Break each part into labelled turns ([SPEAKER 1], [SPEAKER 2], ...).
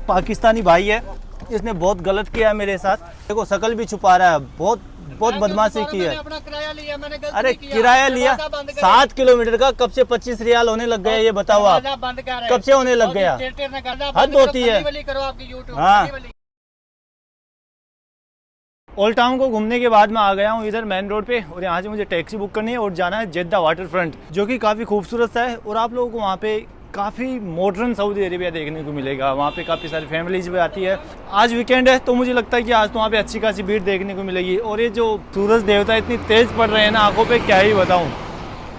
[SPEAKER 1] पाकिस्तानी भाई है, इसने बहुत गलत किया है मेरे साथ। देखो शकल भी छुपा रहा है, बहुत बदमाशी की है। अरे किराया लिया 7 किलोमीटर का, कब से 25 रियाल होने लग गया ये बताओ आप, कब से होने लग गया? हद होती है। हाँ, ओल्ड टाउन को घूमने के बाद मैं आ गया हूँ इधर मेन रोड पे, और यहाँ से मुझे टैक्सी बुक करनी है और जाना है जेद्दा वाटर फ्रंट, जो कि काफ़ी खूबसूरत सा है। और आप लोगों को वहाँ पे काफ़ी मॉडर्न सऊदी अरेबिया देखने को मिलेगा। वहाँ पे काफ़ी सारी फैमिलीज भी आती है। आज वीकेंड है तो मुझे लगता है कि आज तो वहाँ पे अच्छी खासी भीड़ देखने को मिलेगी। और ये जो सूरज देवता इतनी तेज़ पड़ रहे हैं ना आंखों पे, क्या ही बताऊँ।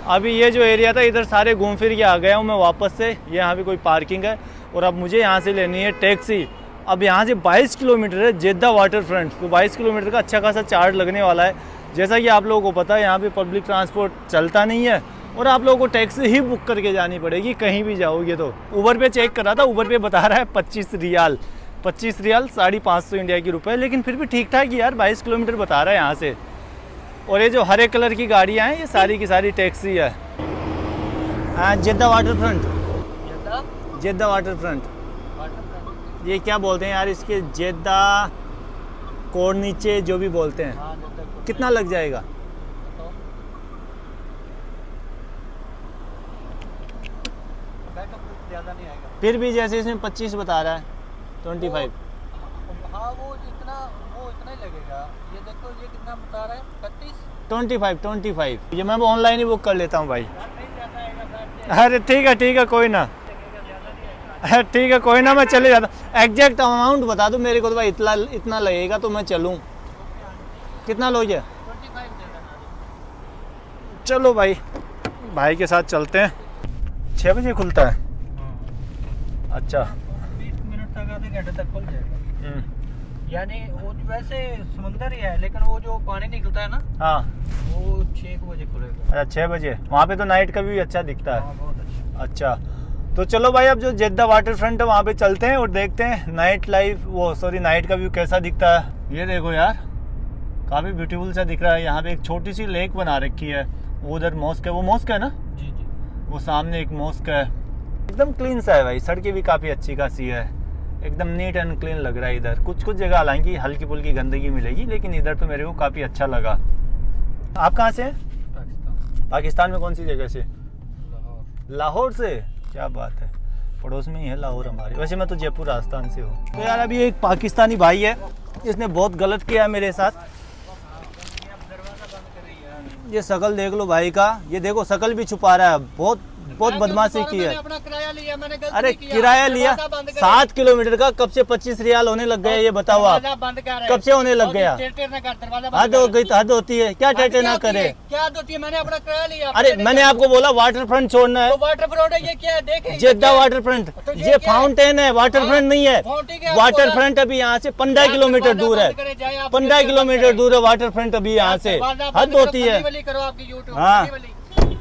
[SPEAKER 1] अभी ये जो एरिया था इधर सारे घूम फिर के आ गया हूँ मैं वापस से। ये यहाँ पे कोई पार्किंग है और अब मुझे यहाँ से लेनी है टैक्सी। अब यहाँ से 22 किलोमीटर है जेद्दा वाटर फ्रंट, तो 22 किलोमीटर का अच्छा खासा चार्ज लगने वाला है। जैसा कि आप लोगों को पता है यहाँ पे पब्लिक ट्रांसपोर्ट चलता नहीं है और आप लोगों को टैक्सी ही बुक करके जानी पड़ेगी कहीं भी जाओगे तो। उबर पे चेक कर रहा था, उबर पे बता रहा है 25 रियाल 550 इंडिया की रुपए, लेकिन फिर भी ठीक ठाक यार, 22 किलोमीटर बता रहा है यहाँ से। और ये जो हरे कलर की गाड़ियाँ हैं ये सारी की सारी टैक्सी है। जेद्दा वाटर फ्रंट, जेद्दा वाटर फ्रंट, ये क्या बोलते हैं यार इसके, जेद्दा कोर्निचे जो भी बोलते हैं। कितना लग जाएगा? ज़्यादा नहीं आएगा, फिर भी जैसे इसमें 25 बता रहा है 25।
[SPEAKER 2] हाँ वो इतना ही लगेगा। ये देखो ये कितना बता रहा है
[SPEAKER 1] 25। ये मैं ऑनलाइन ही बुक कर लेता हूँ भाई। अरे ठीक है कोई ना, ठीक है कोई ना, मैं चले जाता हूँ। एग्जैक्ट अमाउंट बता दो मेरे को तो भाई, इतना लगेगा तो मैं चलूँ। कितना लोगे?
[SPEAKER 2] 25।
[SPEAKER 1] चलो भाई के साथ चलते हैं। 6 बजे खुलता है? अच्छा,
[SPEAKER 2] 20 मिनट तक, आधे घंटे तक खुल जाएगा। यानी वो वैसे समुंदर ही है, लेकिन वो जो पानी निकलता है ना,
[SPEAKER 1] हाँ,
[SPEAKER 2] वो 6 बजे खुलेगा।
[SPEAKER 1] अच्छा 6 बजे। वहाँ पे तो नाइट का व्यू अच्छा दिखता है।
[SPEAKER 2] हाँ, बहुत
[SPEAKER 1] अच्छा, तो चलो भाई अब जो जेद्दा वाटर फ्रंट है वहाँ पे चलते हैं और देखते हैं नाइट का व्यू कैसा दिखता है। ये देखो यार, काफ़ी ब्यूटीफुल सा दिख रहा है। यहाँ पे एक छोटी सी लेक बना रखी है, उधर मॉस्क है, वो मॉस्क है ना?
[SPEAKER 2] जी,
[SPEAKER 1] वो सामने एक मॉस्क है। एकदम क्लीन सा है भाई, सड़कें भी काफ़ी अच्छी खासी है, एकदम नीट एंड क्लीन लग रहा है इधर। कुछ जगह हालांकि हल्की फुल्की गंदगी मिलेगी, लेकिन इधर तो मेरे को काफ़ी अच्छा लगा। आप कहाँ से हैं? पाकिस्तान में कौन सी जगह से? लाहौर से। क्या बात है, पड़ोस में ही है लाहौर हमारे। वैसे मैं तो जयपुर राजस्थान से हूँ। तो यार अभी एक पाकिस्तानी भाई है, इसने बहुत गलत किया है मेरे साथ। ये शकल देख लो भाई का, ये देखो शकल भी छुपा रहा है, बहुत बदमाशी की है। अरे किराया लिया 7 किलोमीटर का, कब से 25 रियाल होने लग गया ये बताओ आप, कब से होने लग गया? हद हो गई, हद होती है। क्या टेटे ना करे,
[SPEAKER 2] क्या होती है? मैंने अपना किराया लिया।
[SPEAKER 1] अरे मैंने आपको बोला वाटर फ्रंट छोड़ना है।
[SPEAKER 2] वाटर फ्रंट है, ये क्या है? देखें
[SPEAKER 1] जेद्दा वाटर फ्रंट, ये फाउंटेन है, वाटर फ्रंट नहीं है। वाटर फ्रंट अभी यहाँ से 15 किलोमीटर दूर है, 15 किलोमीटर दूर है वाटर फ्रंट अभी यहाँ से। हद होती है। हाँ,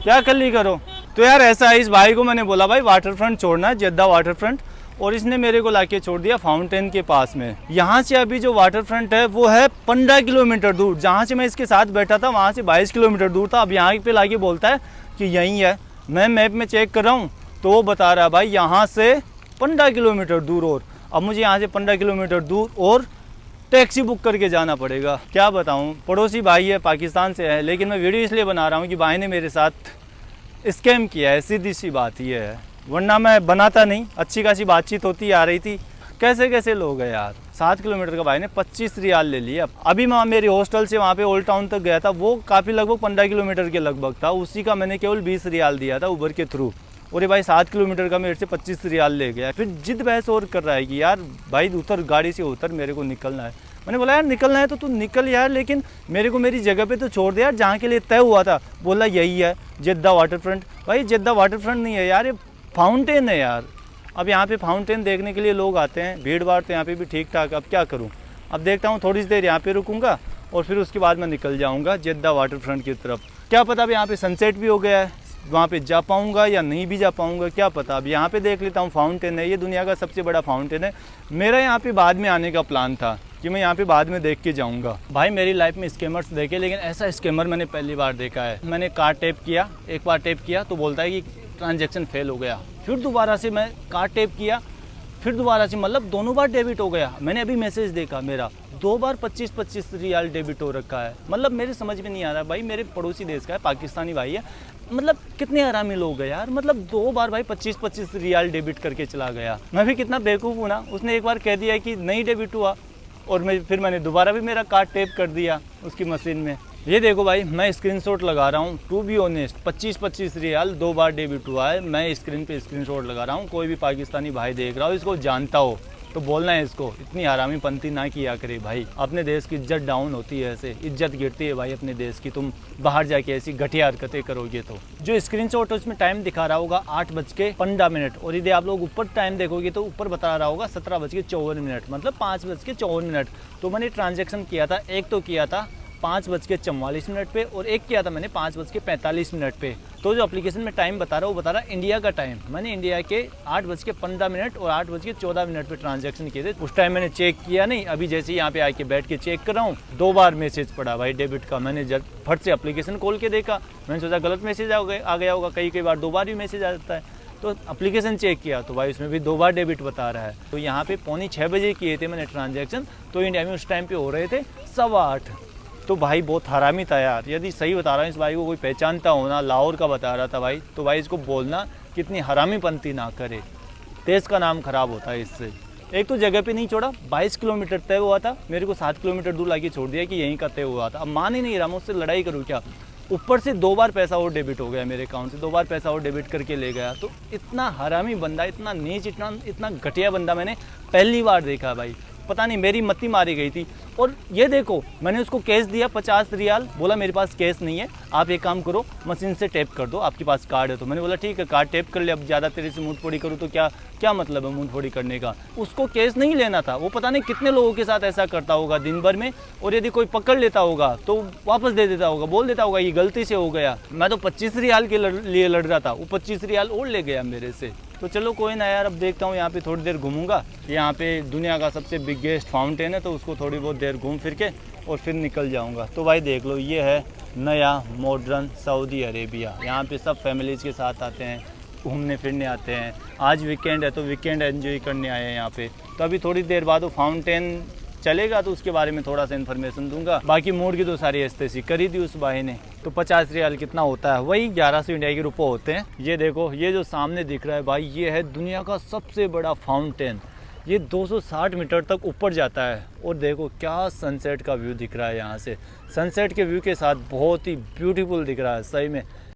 [SPEAKER 1] क्या कल्ली करो। तो यार ऐसा है, इस भाई को मैंने बोला भाई वाटर फ्रंट छोड़ना है, जेद्दा वाटर फ्रंट, और इसने मेरे को लाके छोड़ दिया फाउंटेन के पास में। यहाँ से अभी जो वाटर फ्रंट है वो है 15 किलोमीटर दूर। जहाँ से मैं इसके साथ बैठा था वहाँ से 22 किलोमीटर दूर था। अब यहाँ पे लाके बोलता है कि यहीं है। मैं मैप में चेक कर रहा हूँ तो वो बता रहा है भाई यहाँ से 15 किलोमीटर दूर। और अब मुझे यहाँ से 15 किलोमीटर दूर और टैक्सी बुक करके जाना पड़ेगा। क्या बताऊँ, पड़ोसी भाई है, पाकिस्तान से है, लेकिन मैं वीडियो इसलिए बना रहा हूँ कि भाई ने मेरे साथ स्कैम किया है, सीधी सी बात ये है, वरना मैं बनाता नहीं। अच्छी खासी बातचीत होती आ रही थी। कैसे लोग हैं यार। 7 किलोमीटर का भाई ने 25 रियाल ले लिया। अभी मैं मेरी हॉस्टल से वहाँ पे ओल्ड टाउन तक गया था, वो काफ़ी लगभग 15 किलोमीटर के लगभग था, उसी का मैंने केवल 20 रियाल दिया था उबर के थ्रू। और ये भाई 7 किलोमीटर का मेरे से 25 रियाल ले गया। फिर जिद बहस और कर रहा है कि यार भाई उतर, गाड़ी से उतर, मेरे को निकलना है। मैंने बोला यार निकलना है तो तू निकल यार, लेकिन मेरे को मेरी जगह पे तो छोड़ दे यार जहाँ के लिए तय हुआ था। बोला यही है जेद्दा वाटर फ्रंट। भाई जेद्दा वाटर फ्रंट नहीं है यार, ये फाउंटेन है यार। अब यहाँ पे फाउंटेन देखने के लिए लोग आते हैं, भीड़ भाड़ तो यहाँ पे भी ठीक ठाक। अब क्या करूँ, अब देखता हूँ थोड़ी सी देर यहाँ पे रुकूंगा और फिर उसके बाद मैं निकल जाऊँगा जेद्दा वाटर फ्रंट की तरफ। क्या पता अब यहाँ पे सनसेट भी हो गया है, वहाँ पे जा पाऊँगा या नहीं भी जा पाऊँगा, क्या पता। अब यहाँ पे देख लेता हूँ, फाउंटेन है, ये दुनिया का सबसे बड़ा फाउंटेन है। मेरा यहाँ पे बाद में आने का प्लान था कि मैं यहाँ पे बाद में देख के जाऊँगा। भाई मेरी लाइफ में स्कैमर्स देखे, लेकिन ऐसा स्कैमर मैंने पहली बार देखा है। मैंने कार्ड टैप किया, एक बार टैप किया तो बोलता है कि ट्रांजैक्शन फेल हो गया। फिर दोबारा से मैं कार्ड टैप किया फिर दोबारा से, मतलब दोनों बार डेबिट हो गया। मैंने अभी मैसेज देखा, मेरा 2 बार 25-25 रियाल डेबिट हो रखा है। मतलब मेरे समझ में नहीं आ रहा भाई, मेरे पड़ोसी देश का है, पाकिस्तानी भाई है, मतलब कितने हरामी लोग हैं यार। मतलब 2 बार भाई 25-25 रियाल डेबिट करके चला गया। मैं भी कितना बेवकूफ़ हूँ ना, उसने एक बार कह दिया कि नहीं डेबिट हुआ, और फिर मैंने दोबारा भी मेरा कार्ड टैप कर दिया उसकी मशीन में। ये देखो भाई, मैं स्क्रीनशॉट लगा रहा हूँ, टू बी ऑनेस्ट 25-25 रियाल 2 बार डेबिट हुआ है। मैं स्क्रीन पे स्क्रीनशॉट लगा रहा हूँ। कोई भी पाकिस्तानी भाई देख रहा हो, इसको जानता हो तो बोलना है इसको, इतनी हरामी पंती ना किया करे भाई। अपने देश की इज्जत डाउन होती है ऐसे, इज्जत गिरती है भाई अपने देश की, तुम बाहर जाके ऐसी घटिया हरकतें करोगे तो। जो स्क्रीनशॉट है उसमें टाइम दिखा रहा होगा 8:15, और यदि आप लोग ऊपर टाइम देखोगे तो ऊपर बता रहा होगा 17:54, मतलब 5:54। तो मैंने ट्रांजेक्शन किया था, एक तो किया था 5:44 पे, और एक किया था मैंने 5:45 पे। तो जो एप्लीकेशन में टाइम बता रहा है वो बता रहा है इंडिया का टाइम। मैंने इंडिया के 8:15 और 8:14 पे ट्रांजैक्शन किए थे। उस टाइम मैंने चेक किया नहीं, अभी जैसे यहाँ पे आके बैठ के चेक कर रहा हूँ, 2 बार मैसेज पड़ा भाई डेबिट का। मैंने जब फट से एप्लीकेशन खोल के देखा, मैंने सोचा गलत मैसेज आ गया होगा, कई बार 2 बार भी मैसेज आ जाता है। तो एप्लीकेशन चेक किया तो भाई उसमें भी 2 बार डेबिट बता रहा है। तो यहाँ पे 6:45 बजे किए थे मैंने ट्रांजैक्शन, तो इंडिया में उस टाइम पे हो रहे थे 8:15। तो भाई बहुत हरामी था यार। यदि सही बता रहा हूँ, इस भाई को कोई पहचानता हो ना, लाहौर का बता रहा था भाई, तो भाई इसको बोलना कितनी हरामी पंती ना करे, देश का नाम खराब होता है इससे। एक तो जगह पे नहीं छोड़ा, 22 किलोमीटर तय हुआ था, मेरे को 7 किलोमीटर दूर लाके छोड़ दिया कि यहीं का तय हुआ था। अब मान ही नहीं रहा, मैं उससे लड़ाई करूँ क्या। ऊपर से 2 बार पैसा और डेबिट हो गया मेरे अकाउंट से, 2 बार पैसा और डेबिट करके ले गया। तो इतना हरामी बंदा, इतना नीच, इतना घटिया बंदा मैंने पहली बार देखा भाई। पता नहीं मेरी मत्ती मारी गई थी। और ये देखो, मैंने उसको कैश दिया 50 रियाल, बोला मेरे पास कैश नहीं है, आप एक काम करो मशीन से टैप कर दो, आपके पास कार्ड है तो। मैंने बोला ठीक है, कार्ड टैप कर ले, अब ज़्यादा तेरे से मुँह फोड़ी करूँ तो क्या मतलब है मुँह फोड़ी करने का। उसको कैश नहीं लेना था, वो पता नहीं कितने लोगों के साथ ऐसा करता होगा दिन भर में, और यदि कोई पकड़ लेता होगा तो वापस दे देता होगा, बोल देता होगा ये गलती से हो गया। मैं तो 25 रियाल के लिए लड़ रहा था, वो 25 रियाल और ले गया मेरे से। तो चलो कोई ना यार, अब देखता हूँ यहाँ पे थोड़ी देर घूमूंगा। यहाँ पे दुनिया का सबसे बिगेस्ट फाउंटेन है, तो उसको थोड़ी बहुत देर घूम फिर के और फिर निकल जाऊँगा। तो भाई देख लो, ये है नया मॉडर्न सऊदी अरेबिया। यहाँ पे सब फैमिलीज़ के साथ आते हैं, घूमने फिरने आते हैं। आज वीकेंड है तो वीकेंड एंजॉय करने आए हैं यहाँ पे। तो अभी थोड़ी देर बाद वो फाउंटेन चलेगा तो उसके बारे में थोड़ा सा इन्फॉर्मेशन दूंगा। बाकी मोड़ की तो सारी एस्तेसी करी दी उस भाई ने। तो 50 रियाल कितना होता है, वही 1100 इंडिया के रुपये होते हैं। ये देखो, ये जो सामने दिख रहा है भाई, ये है दुनिया का सबसे बड़ा फाउंटेन। ये 260 मीटर तक ऊपर जाता है, और देखो क्या सनसेट का व्यू दिख रहा है यहाँ से। सनसेट के व्यू के साथ बहुत ही ब्यूटीफुल दिख रहा है सही में।